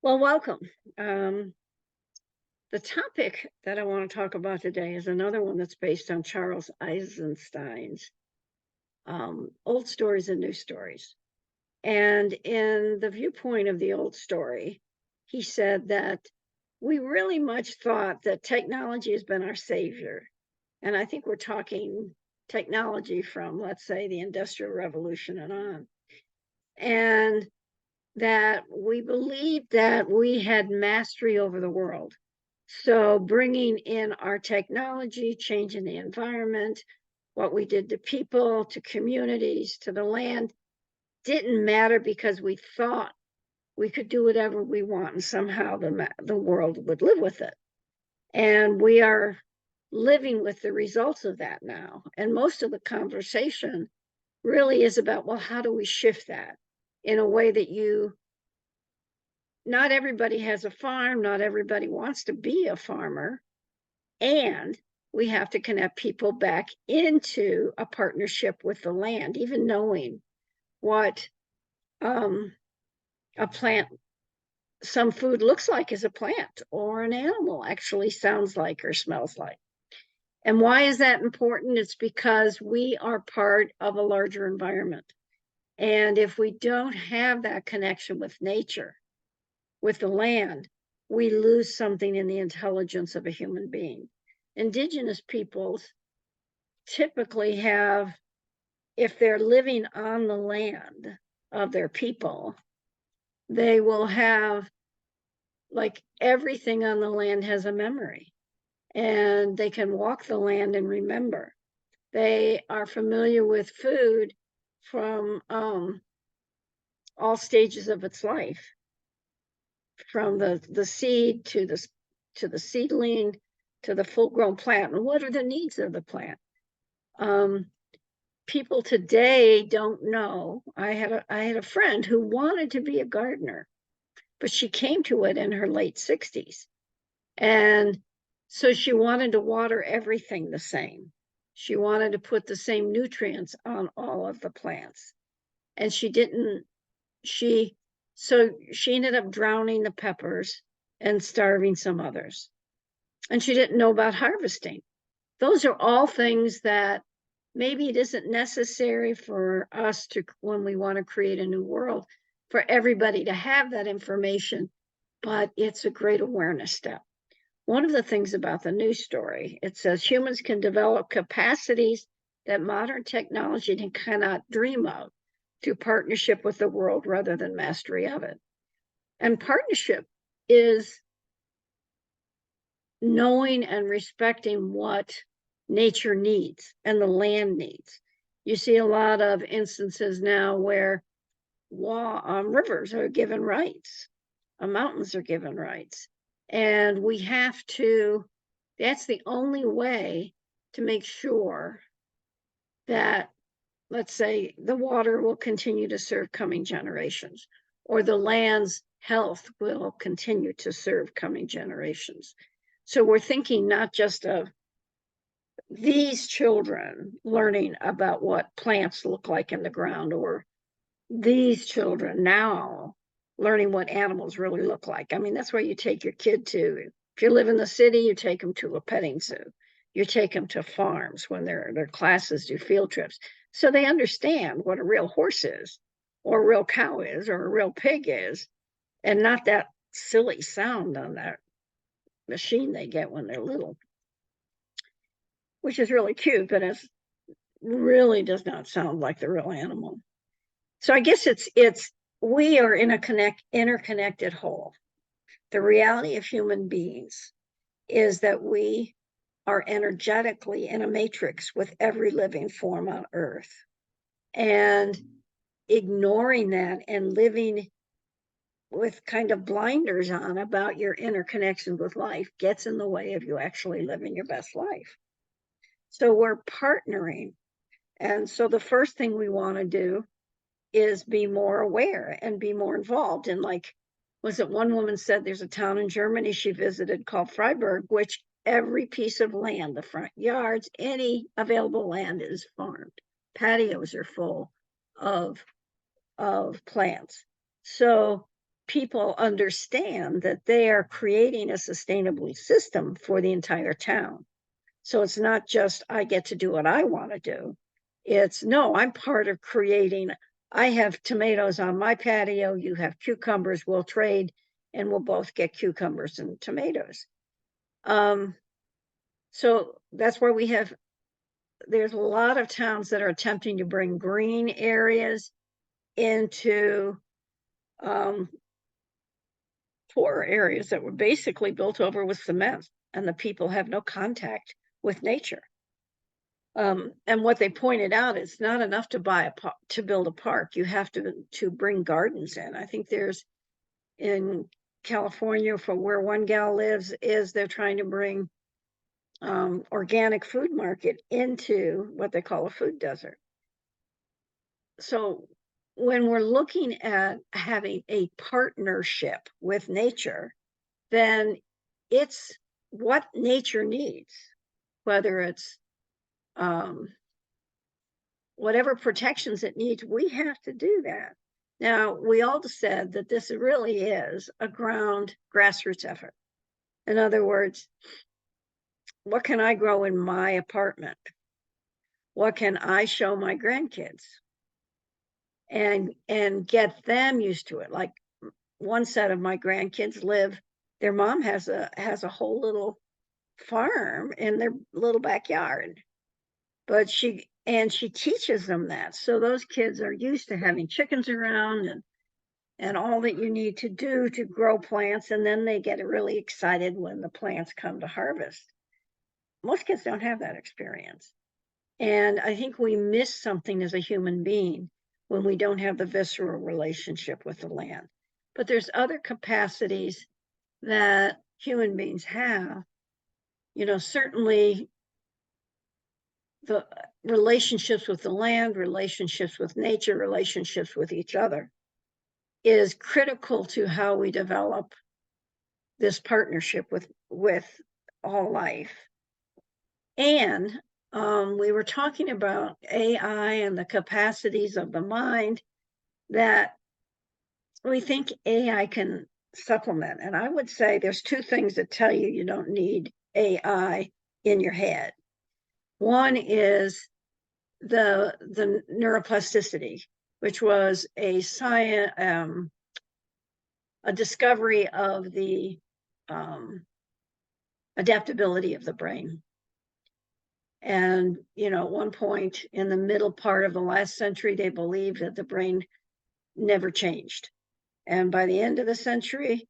Well, welcome. Um, the topic that I want to talk about today is another one that's based on Charles Eisenstein's old stories and new stories. And in the viewpoint of the old story, he said that we really much thought that technology has been our savior. And I think we're talking technology from, let's say, the Industrial Revolution and on. And that we believed that we had mastery over the world. So bringing in our technology, changing the environment, what we did to people, to communities, to the land, didn't matter because we thought we could do whatever we want and somehow the world would live with it. And we are living with the results of that now. And most of the conversation really is about, well, how do we shift that in a way that not everybody has a farm, not everybody wants to be a farmer, and we have to connect people back into a partnership with the land, even knowing what um, a plant, some food looks like as a plant or an animal actually sounds like or smells like. And why is that important? It's because we are part of a larger environment. And if we don't have that connection with nature, with the land, we lose something in the intelligence of a human being. Indigenous peoples typically have, if they're living on the land of their people, they will have, like, everything on the land has a memory and they can walk the land and remember. They are familiar with food from all stages of its life, from the seed to the seedling to the full grown plant. And what are the needs of the plant? Um, People today don't know. I had a friend who wanted to be a gardener, but she came to it in her late 60s. And so she wanted to water everything the same. She wanted to put the same nutrients on all of the plants. And she didn't, she, so she ended up drowning the peppers and starving some others. And she didn't know about harvesting. Those are all things that maybe it isn't necessary for us to, when we want to create a new world, for everybody to have that information, but it's a great awareness step. One of the things about the news story, it says humans can develop capacities that modern technology cannot dream of through partnership with the world rather than mastery of it. And partnership is knowing and respecting what nature needs and the land needs. You see a lot of instances now where rivers are given rights, mountains are given rights. And we have to, that's the only way to make sure that, let's say, the water will continue to serve coming generations, or the land's health will continue to serve coming generations. So we're thinking not just of these children learning about what plants look like in the ground, or these children now learning what animals really look like. I mean, that's where you take your kid to. If you live in the city, you take them to a petting zoo. You take them to farms when their classes do field trips. So they understand what a real horse is, or a real cow is, or a real pig is, and not that silly sound on that machine they get when they're little, which is really cute, but it really does not sound like the real animal. So I guess it's we are in a interconnected whole. The reality of human beings is that we are energetically in a matrix with every living form on earth. And ignoring that and living with kind of blinders on about your interconnection with life gets in the way of you actually living your best life. So we're partnering. And so the first thing we want to do is be more aware and be more involved. And like, was it one woman said there's a town in Germany she visited called Freiburg, which every piece of land, the front yards, any available land is farmed. Patios are full of plants. So people understand that they are creating a sustainable system for the entire town. So it's not just I get to do what I want to do. It's no, I'm part of creating. I have tomatoes on my patio, you have cucumbers, we'll trade and we'll both get cucumbers and tomatoes. So that's where there's a lot of towns that are attempting to bring green areas into poor areas that were basically built over with cement, and the people have no contact with nature. And what they pointed out, it's not enough to build a park. You have to bring gardens in. I think there's in California, for where one gal lives, is they're trying to bring organic food market into what they call a food desert. So when we're looking at having a partnership with nature, then it's what nature needs, whether it's whatever protections it needs, we have to do that. Now, we all said that this really is a grassroots effort. In other words, what can I grow in my apartment? What can I show my grandkids? And get them used to it. Like one set of my grandkids their mom has a whole little farm in their little backyard, but she teaches them that. So those kids are used to having chickens around and all that you need to do to grow plants. And then they get really excited when the plants come to harvest. Most kids don't have that experience. And I think we miss something as a human being when we don't have the visceral relationship with the land. But there's other capacities that human beings have. Certainly the relationships with the land, relationships with nature, relationships with each other is critical to how we develop this partnership with all life. And we were talking about AI and the capacities of the mind that we think AI can supplement. And I would say there's two things that tell you don't need AI in your head. One is the neuroplasticity, which was a discovery of the adaptability of the brain. And, at one point in the middle part of the last century, they believed that the brain never changed. And by the end of the century,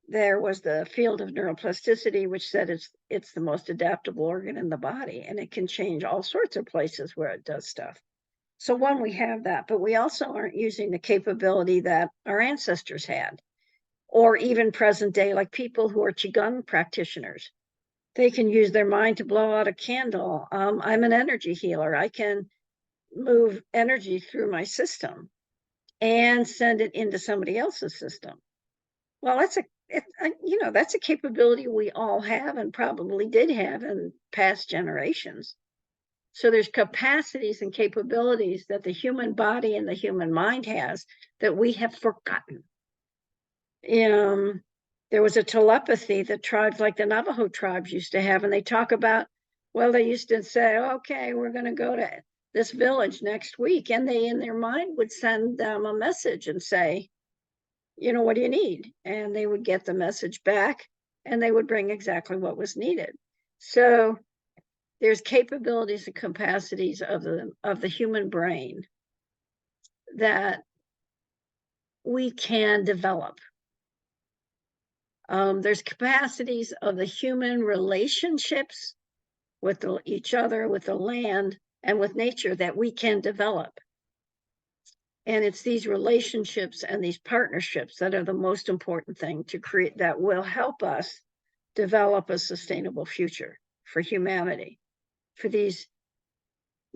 there was the field of neuroplasticity, which said it's the most adaptable organ in the body, and it can change all sorts of places where it does stuff. So one, we have that, but we also aren't using the capability that our ancestors had, or even present day, like people who are Qigong practitioners. They can use their mind to blow out a candle. I'm an energy healer. I can move energy through my system and send it into somebody else's system. Well, that's a capability we all have and probably did have in past generations. So there's capacities and capabilities that the human body and the human mind has that we have forgotten. There was a telepathy that tribes like the Navajo tribes used to have, and they talk about, well, they used to say, okay, we're going to go to this village next week, and they in their mind would send them a message and say, what do you need? And they would get the message back and they would bring exactly what was needed. So there's capabilities and capacities of the human brain that we can develop. There's capacities of the human relationships with each other, with the land, and with nature that we can develop. And it's these relationships and these partnerships that are the most important thing to create, that will help us develop a sustainable future for humanity, for these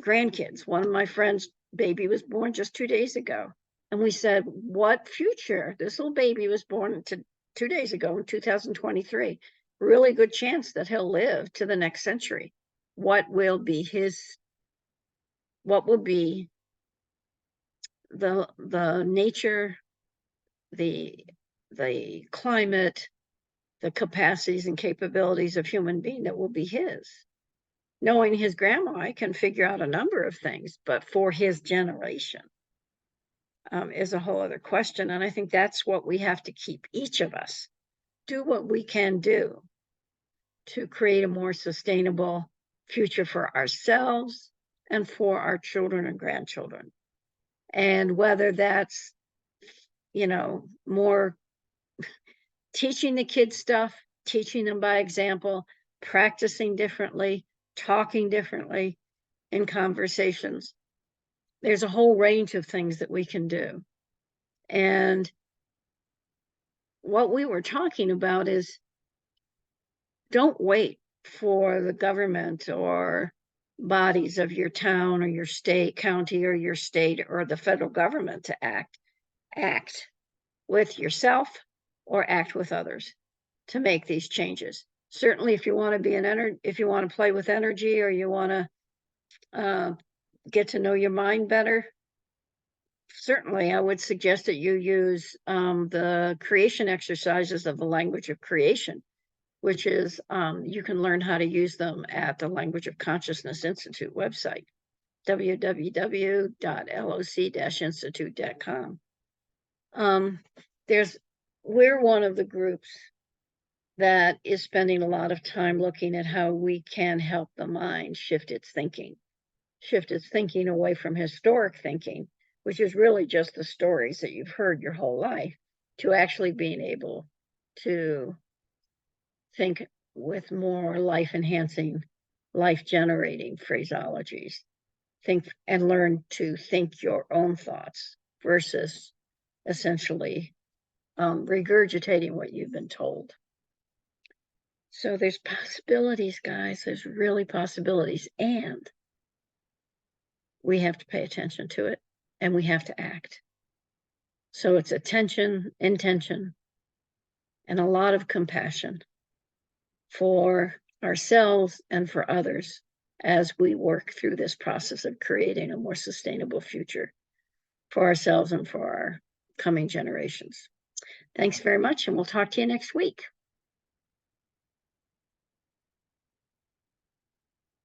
grandkids. One of my friends' baby was born just 2 days ago. And we said, what future? This little baby was born 2 days ago in 2023. Really good chance that he'll live to the next century. What will be the nature, the the climate, the capacities and capabilities of human being that will be his. Knowing his grandma, I can figure out a number of things, but for his generation is a whole other question. And I think that's what we have to keep each of us, do what we can do to create a more sustainable future for ourselves and for our children and grandchildren. And whether that's, more teaching the kids stuff, teaching them by example, practicing differently, talking differently in conversations. There's a whole range of things that we can do. And what we were talking about is, don't wait for the government or bodies of your town or your state, county or your state or the federal government to act. Act with yourself or act with others to make these changes. Certainly, if you want to be if you want to play with energy, or you want to get to know your mind better, certainly I would suggest that you use the creation exercises of the language of creation, which is you can learn how to use them at the Language of Consciousness Institute website, www.loc-institute.com. We're one of the groups that is spending a lot of time looking at how we can help the mind shift its thinking away from historic thinking, which is really just the stories that you've heard your whole life, to actually being able to think with more life-enhancing, life-generating phraseologies. Think and learn to think your own thoughts versus essentially regurgitating what you've been told. So there's possibilities, guys. There's really possibilities. And we have to pay attention to it, and we have to act. So it's attention, intention, and a lot of compassion for ourselves and for others as we work through this process of creating a more sustainable future for ourselves and for our coming generations. Thanks very much, and we'll talk to you next week.